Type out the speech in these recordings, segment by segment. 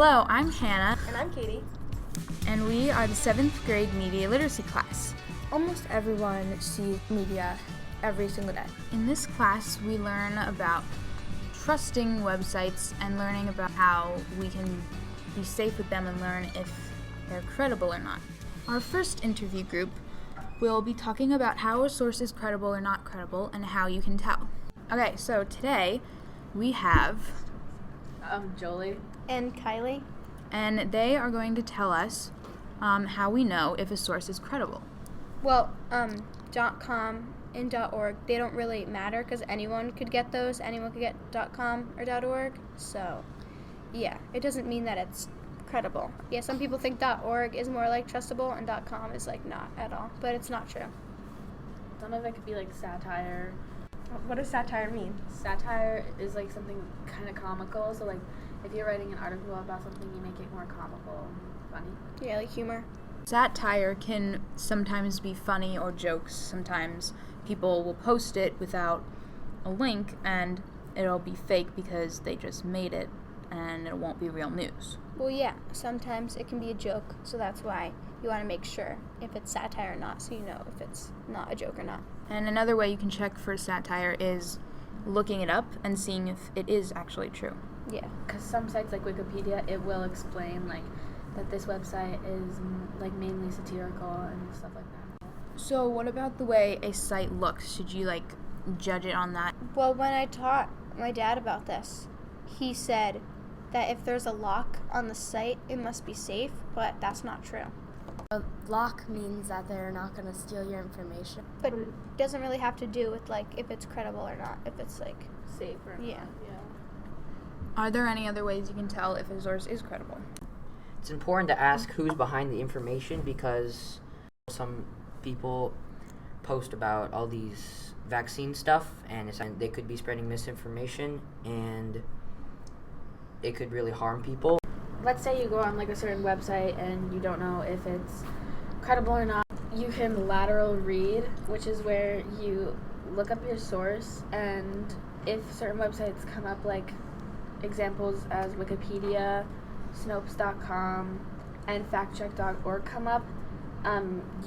Hello, I'm Hannah. And I'm Katie. And we are the 7th grade media literacy class. Almost everyone sees media every single day. In this class, we learn about trusting websites and learning about how we can be safe with them and learn if they're credible or not. Our first interview group will be talking about how a source is credible or not credible and how you can tell. Okay, so today we have Jolie and Kylie. And they are going to tell us how we know if a source is credible. Well, .com and .org, they don't really matter because anyone could get those. Anyone could get .com or .org. So, yeah, it doesn't mean that it's credible. Yeah, some people think .org is more like trustable and .com is like not at all, but it's not true. Some of it could be like satire. What does satire mean? Satire is like something kind of comical. So like if you're writing an article about something, you make it more comical and funny. Yeah, like humor. Satire can sometimes be funny or jokes. Sometimes people will post it without a link and it'll be fake because they just made it and it won't be real news. Well, yeah, sometimes it can be a joke, so that's why you want to make sure if it's satire or not, so you know if it's not a joke or not. And another way you can check for satire is looking it up and seeing if it is actually true. Yeah. Because some sites like Wikipedia, it will explain like that this website is like mainly satirical and stuff like that. So what about the way a site looks? Should you like judge it on that? Well, when I taught my dad about this, he said that if there's a lock on the site, it must be safe, but that's not true. A lock means that they're not going to steal your information. But it doesn't really have to do with like if it's credible or not, if it's like Safe or not. Yeah. Are there any other ways you can tell if a source is credible? It's important to ask who's behind the information because some people post about all these vaccine stuff and they could be spreading misinformation and it could really harm people. Let's say you go on like a certain website and you don't know if it's credible or not. You can lateral read, which is where you look up your source, and if certain websites come up like examples as Wikipedia, Snopes.com, and factcheck.org come up,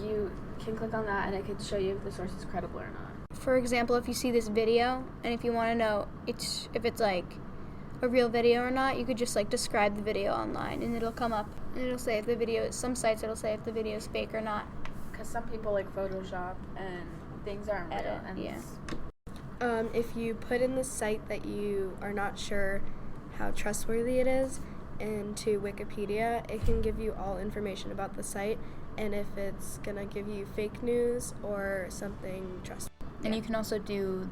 you can click on that and it could show you if the source is credible or not. For example, if you see this video and if you want to know if it's like a real video or not, you could just like describe the video online and it'll come up and it'll say if the video, some sites it'll say if the video is fake or not. Because some people like Photoshop and things aren't real. And yeah. If you put in the site that you are not sure how trustworthy it is into Wikipedia, it can give you all information about the site and if it's going to give you fake news or something trustworthy. And you can also do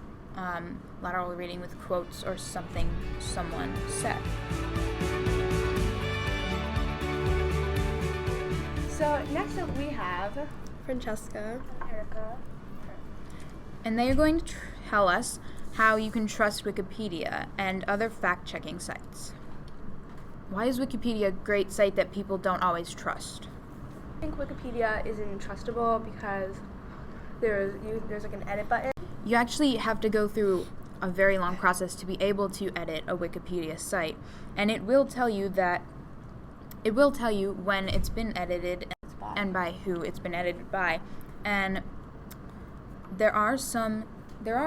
lateral reading with quotes or something someone said. So next up we have Francesca. Erica. And they are going to tell us how you can trust Wikipedia and other fact-checking sites. Why is Wikipedia a great site that people don't always trust? I think Wikipedia isn't trustable because there's like an edit button. You actually have to go through a very long process to be able to edit a Wikipedia site, and it will tell you when it's been edited and by who it's been edited by. And there are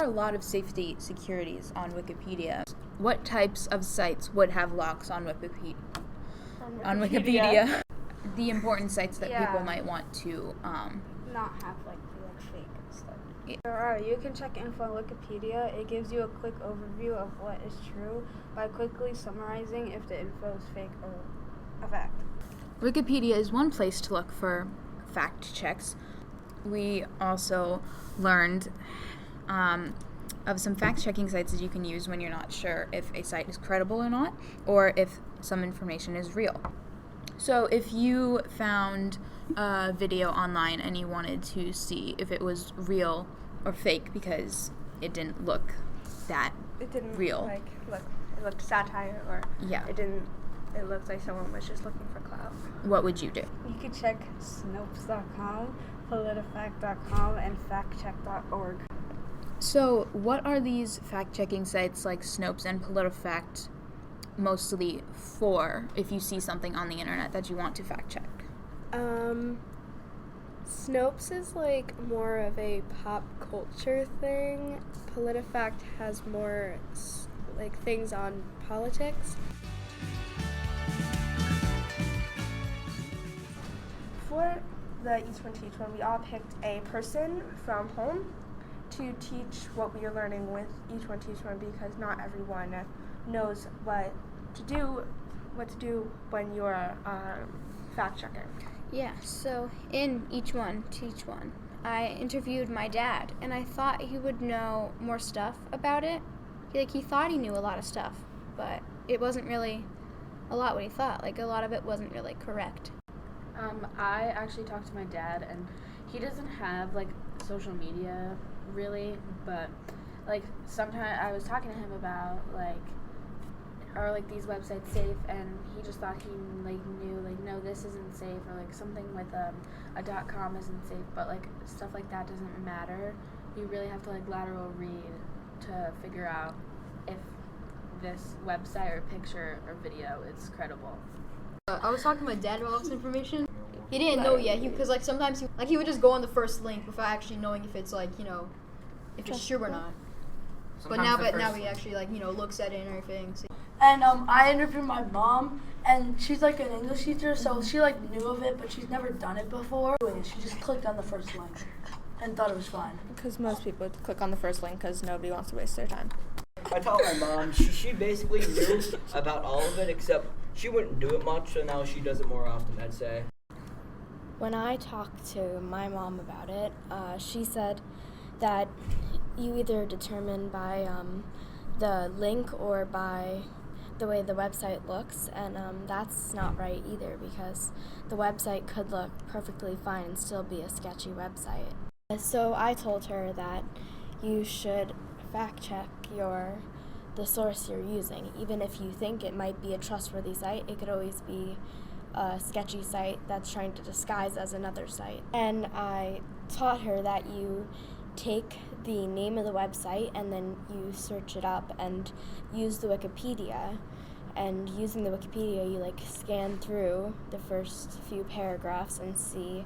a lot of safety securities on Wikipedia. What types of sites would have locks on Wikipedia? On Wikipedia. The important sites that people might want to not have like fake and stuff. Yeah. You can check info on Wikipedia. It gives you a quick overview of what is true by quickly summarizing if the info is fake or a fact. Wikipedia is one place to look for fact checks. We also learned of some fact-checking sites that you can use when you're not sure if a site is credible or not, or if some information is real. So if you found a video online and you wanted to see if it was real or fake because it didn't look that real. It looked satire or it looked like someone was just looking for clout. What would you do? You could check Snopes.com, PolitiFact.com, and FactCheck.org. So what are these fact-checking sites like Snopes and PolitiFact mostly for if you see something on the internet that you want to fact check? Snopes is like more of a pop culture thing. PolitiFact has more like things on politics. For the Each One Teach One, we all picked a person from home to teach what we are learning with Each One Teach One, because not everyone knows what to do when you're fact checking. Yeah, so in Each One Teach One, I interviewed my dad, and I thought he would know more stuff about it. He thought he knew a lot of stuff, but it wasn't really a lot what he thought. Like, a lot of it wasn't really correct. I actually talked to my dad, and he doesn't have, like, social media, really, but, like, sometimes I was talking to him about, like, are, like, these websites safe, and he just thought he, like, knew, like, no, this isn't safe, or, like, something with a .com isn't safe, but, like, stuff like that doesn't matter. You really have to, like, lateral read to figure out if this website or picture or video is credible. I was talking to my dad about this information. He didn't know yet, because like sometimes he would just go on the first link without actually knowing if it's like, if it's true or not. But now he actually looks at it and everything. So. And I interviewed my mom, and she's like an English teacher, so she like knew of it, but she's never done it before. She just clicked on the first link and thought it was fine. Because most people click on the first link because nobody wants to waste their time. I told my mom, she basically knew about all of it, except she wouldn't do it much, so now she does it more often, I'd say. When I talked to my mom about it, she said that you either determine by the link or by the way the website looks, and that's not right either, because the website could look perfectly fine and still be a sketchy website. So I told her that you should fact check the source you're using. Even if you think it might be a trustworthy site, it could always be a sketchy site that's trying to disguise as another site. And I taught her that you take the name of the website and then you search it up and use the Wikipedia. And using the Wikipedia, you scan through the first few paragraphs and see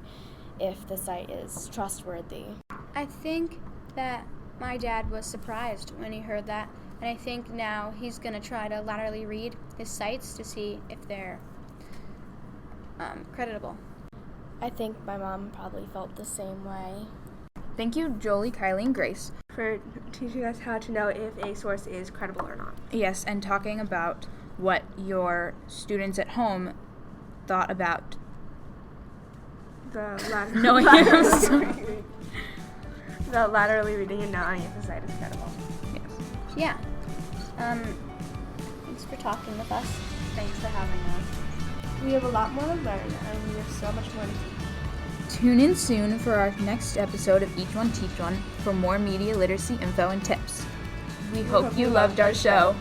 if the site is trustworthy. I think that my dad was surprised when he heard that, and I think now he's going to try to laterally read his sites to see if they're creditable. I think my mom probably felt the same way. Thank you, Jolie, Kylie, and Grace, for teaching us how to know if a source is credible or not. Yes, and talking about what your students at home thought about the laterally reading and knowing if the site is credible. Yes. Yeah. Thanks for talking with us. Thanks for having us. We have a lot more to learn, and we have so much more to teach. Tune in soon for our next episode of Each One Teach One for more media literacy info and tips. We hope you loved our show.